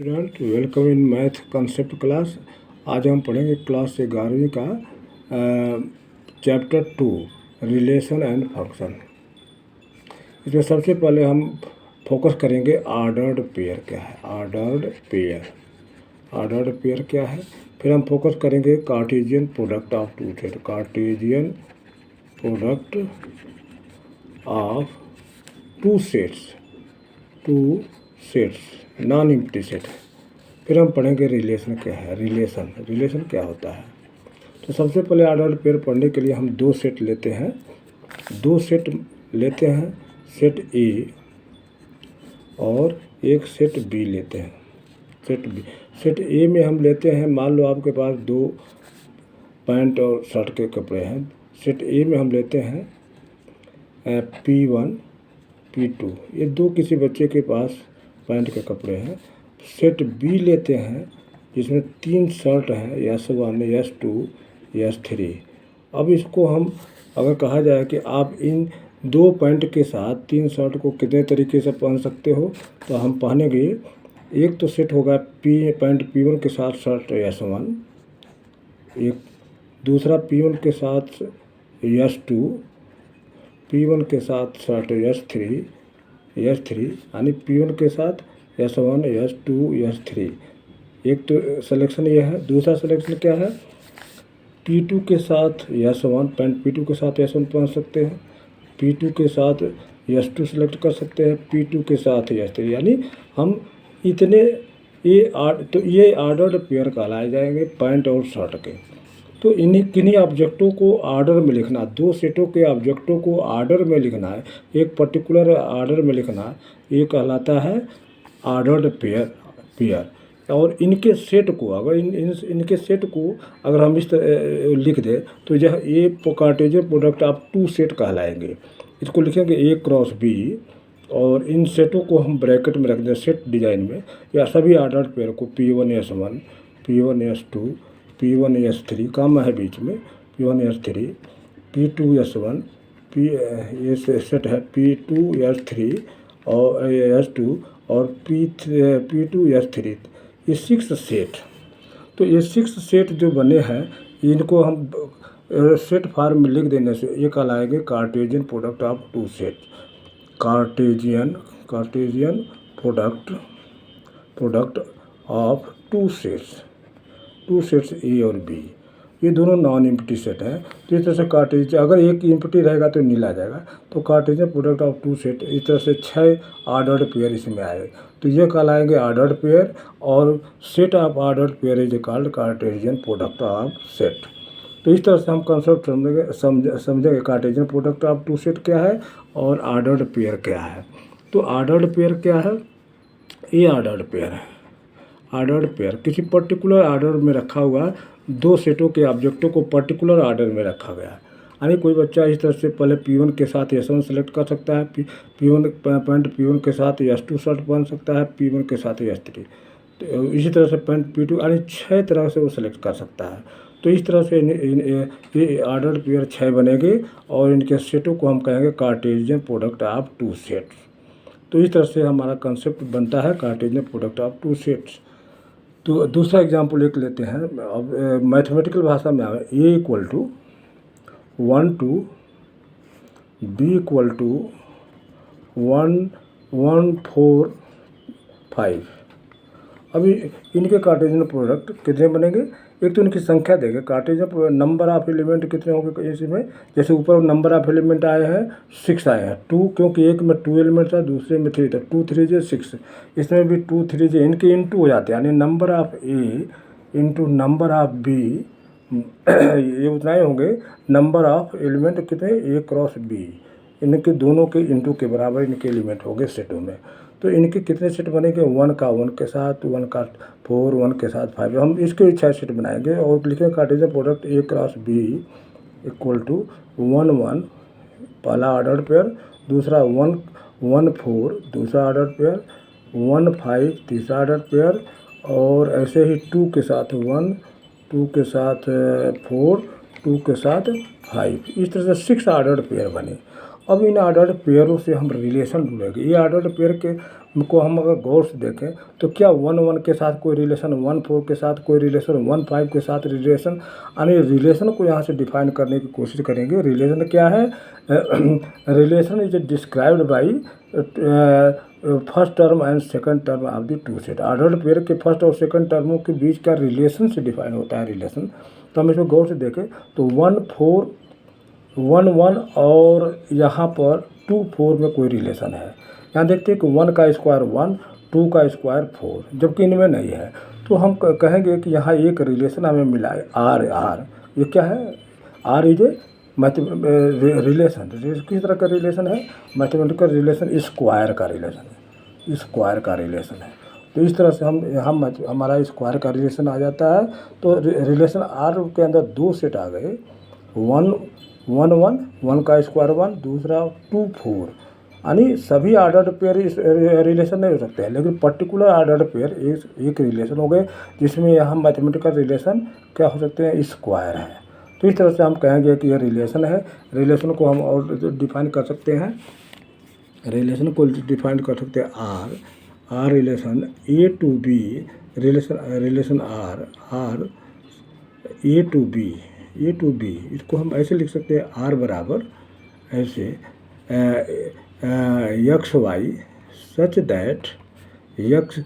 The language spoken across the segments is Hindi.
Student welcome in math concept class. आज हम पढ़ेंगे क्लास 11वीं का चैप्टर 2 रिलेशन एंड फंक्शन। इसमें सबसे पहले हम फोकस करेंगे ऑर्डर्ड पेयर क्या है। ऑर्डर्ड पेयर क्या है। फिर हम फोकस करेंगे Cartesian product of two set. Cartesian product of two sets non empty set. फिर हम पढ़ेंगे रिलेशन क्या है। रिलेशन क्या होता है। तो सबसे पहले ऑर्डर्ड पेयर पढ़ने के लिए हम दो सेट लेते हैं। सेट ए और एक सेट बी लेते हैं। सेट ए में हम लेते हैं, मान लो आपके पास दो पैंट और शर्ट के कपड़े हैं। सेट ए में हम लेते हैं P1 P2, ये दो किसी बच्चे के पास पैंट के कपड़े हैं। सेट बी लेते हैं जिसमें तीन शर्ट हैं, S1 S2 S3। अब इसको हम अगर कहा जाए कि आप इन दो पैंट के साथ तीन शर्ट को कितने तरीके से पहन सकते हो, तो हम पहनेंगे। एक तो सेट होगा पैंट P1 के साथ शर्ट S1, एक दूसरा P1 के साथ S2, P1 के साथ शर्ट S3 यानी P1 के साथ S1 S2 S3। एक तो सिलेक्शन ये है। दूसरा सिलेक्शन क्या है, P2 के साथ S1 पैंट P2 के साथ S1 पहन सकते हैं, P2 के साथ S2 सेलेक्ट कर सकते हैं, P2 के साथ S3। यानी हम इतने ये ऑर्डर्ड पेयर कहलाए जाएंगे पैंट और शर्ट के। तो किन्हीं ऑब्जेक्टों को ऑर्डर में लिखना, दो सेटों के ऑब्जेक्टों को ऑर्डर में लिखना है, एक पर्टिकुलर ऑर्डर में लिखना, ये कहलाता है ऑर्डर्ड पेयर। और इनके सेट को अगर इनके सेट को अगर हम इस तरह लिख दें तो यह ये Cartesian product of two set कहलाएंगे। इसको लिखेंगे A क्रॉस B, और इन सेटों को हम ब्रैकेट में रख दें सेट डिज़ाइन में, या सभी ऑर्डर्ड पेयर को P1 S1 P1 S2 P1 S3 काम है बीच में, P1 S3 P2 S1 ये सेट है P2 S3 और S2 और P2 S3, ये 6 सेट। तो ये 6 सेट जो बने हैं इनको हम सेट फॉर्म में लिख देने से ये कहलाएंगे Cartesian product of two set. Cartesian product of two sets A और बी, ये दोनों नॉन एम्प्टी सेट हैं। तो इस तरह से कार्टेशियन, अगर एक एम्प्टी रहेगा तो नील आ जाएगा। तो Cartesian product of two set, इस तरह से 6 ऑर्डर्ड पेयर इसमें आए, तो ये कहलाएंगे ऑर्डर्ड पेयर। और set of ordered pair is called Cartesian product of set. तो इस तरह से हम कंसेप्ट समझेंगे Cartesian product of two set क्या है और ऑर्डर्ड पेयर क्या है। तो ऑर्डर्ड पेयर क्या है, ये ऑर्डर्ड पेयर है। ऑर्डर्ड पेयर किसी पर्टिकुलर ऑर्डर में रखा हुआ, दो सेटों के ऑब्जेक्टों को पर्टिकुलर ऑर्डर में रखा गया है। यानी कोई बच्चा इस तरह से पहले P1 के साथ S1 सेलेक्ट कर सकता है, P1 पैंट P1 के साथ S2 शर्ट पहन सकता है, P1 के साथ S3। तो इसी तरह से पैंट P2, यानी 6 तरह से वो सेलेक्ट कर सकता है। तो इस तरह से ये ऑर्डर्ड पेयर 6 बनेंगे और इनके सेटों को हम कहेंगे Cartesian product of two sets. तो इस तरह से हमारा कंसेप्ट बनता है Cartesian product of two sets. तो दूसरा एग्जाम्पल एक लेते हैं। अब मैथमेटिकल भाषा में आए, A equal to 1 2 B equal to 1 1 4 5। अभी इनके कार्टेशियन प्रोडक्ट कितने बनेंगे, एक तो इनकी संख्या देंगे। कार्टेशियन नंबर ऑफ एलिमेंट कितने होंगे इसमें, जैसे ऊपर नंबर ऑफ एलिमेंट आए हैं 6 आए हैं, 2 क्योंकि एक में 2 एलिमेंट था, दूसरे में 3 था, 2 3 जे 6, इसमें भी 2 3 जे, इनके इंटू हो जाते हैं। यानी number of A into number of B ये उतना ही होंगे। नंबर ऑफ एलिमेंट कितने, A क्रॉस B, इनके दोनों के इंटू के बराबर इनके एलिमेंट हो गए सेटों में। तो इनके कितने सेट बनेंगे, 1 का 1 के साथ, 1 का 4, 1 के साथ 5। हम इसके 6 सेट बनाएंगे और लिखेंगे Cartesian product A cross B equal to 1 1 पहला ऑर्डर पेयर, दूसरा 1 1 4 दूसरा ऑर्डर पेयर, 1 5 तीसरा ऑर्डर पेयर, और ऐसे ही 2 के साथ 1, 2 के साथ 4, 2 के साथ 5। इस तरह से 6 ऑर्डर पेयर बने। अब इन ऑर्डर्ड पेयरों से हम रिलेशन ढूंढेंगे। ये ऑर्डर्ड पेयर के को हम अगर गौर से देखें तो क्या 1 1 के साथ कोई रिलेशन, 1 4 के साथ कोई रिलेशन, 1 5 के साथ रिलेशन, यानी रिलेशन को यहाँ से डिफाइन करने की कोशिश करेंगे। रिलेशन क्या है? Relation is described by first term and second term of the two set. Ordered pair के फर्स्ट और सेकंड टर्मों के बीच का रिलेशन से डिफाइन होता है रिलेशन। तो हम इसको गौर से देखें तो 1 4 1 1 और यहाँ पर 2 4 में कोई रिलेशन है। यहाँ देखते हैं कि 1 का स्क्वायर 1, 2 का स्क्वायर 4, जबकि इनमें नहीं है। तो हम कहेंगे कि यहाँ एक रिलेशन हमें मिला है आर। ये क्या है? R is a relation. किस तरह का रिलेशन है? मैथमेटिकल रिलेशन, स्क्वायर का रिलेशन है, स्क्वायर का रिलेशन है। तो इस तरह से हम हमारा स्क्वायर का रिलेशन आ जाता है। तो रिलेशन आर के अंदर 2 सेट आ गए, 1 1 1, 1 का स्क्वायर 1, दूसरा 2 4, यानी सभी ऑर्डर्ड पेयर इस रिलेशन नहीं हो सकते हैं, लेकिन पर्टिकुलर ऑर्डर्ड पेयर एक रिलेशन हो गए, जिसमें यहाँ मैथमेटिकल रिलेशन क्या हो सकते हैं? स्क्वायर है। तो इस तरह से हम कहेंगे कि यह रिलेशन है। रिलेशन को हम और डिफाइन कर सकते हैं, रिलेशन को डिफाइन कर सकते हैं R relation A to B, relation R A to B, इसको हम ऐसे लिख सकते हैं आर बराबर ऐसे x y such that x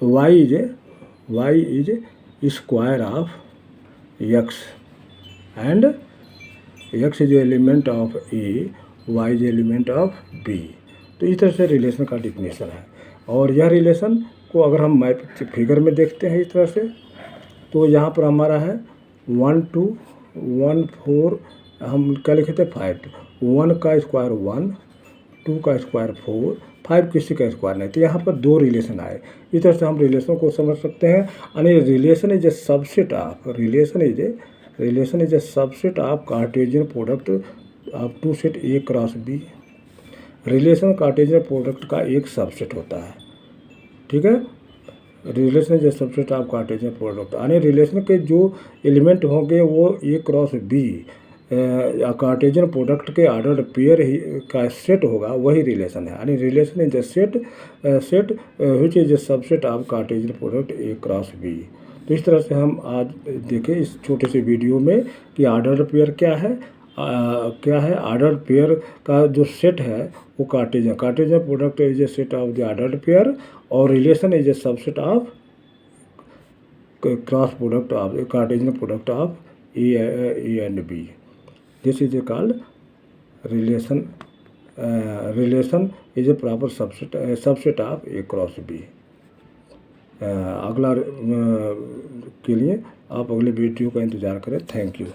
y is square of x and x is element of A, y is element of B. तो इस तरह से रिलेशन का डिफिनेशन है। और यह रिलेशन को अगर हम मैप फिगर में देखते हैं इस तरह से, तो यहाँ पर हमारा है 1 2 1 4, हम क्या लिखे थे 5, 1 का स्क्वायर 1, 2 का स्क्वायर 4, 5 किसी का स्क्वायर नहीं। तो यहाँ पर 2 रिलेशन आए। इस तरह से हम रिलेशन को समझ सकते हैं। यानी relation is a subset of Cartesian product of two set A cross B. Relation Cartesian product का एक सबसेट होता है, ठीक है। Relation is a subset of Cartesian product, यानी रिलेशन के जो एलिमेंट होंगे वो A cross B Cartesian product के ऑर्डर्ड पेयर ही का सेट होगा, वही रिलेशन है। यानी relation is a set which is a subset of Cartesian product A cross B. तो इस तरह से हम आज देखें इस छोटे से वीडियो में कि ऑर्डर्ड पेयर क्या है। ऑर्डर्ड पेयर का जो सेट है वो Cartesian product is a set of the ordered pair, और relation is a subset of cross product of Cartesian product of A and B. This is a called relation is a proper subset of A cross B. अगला के लिए आप अगले वीडियो का इंतज़ार करें। Thank you.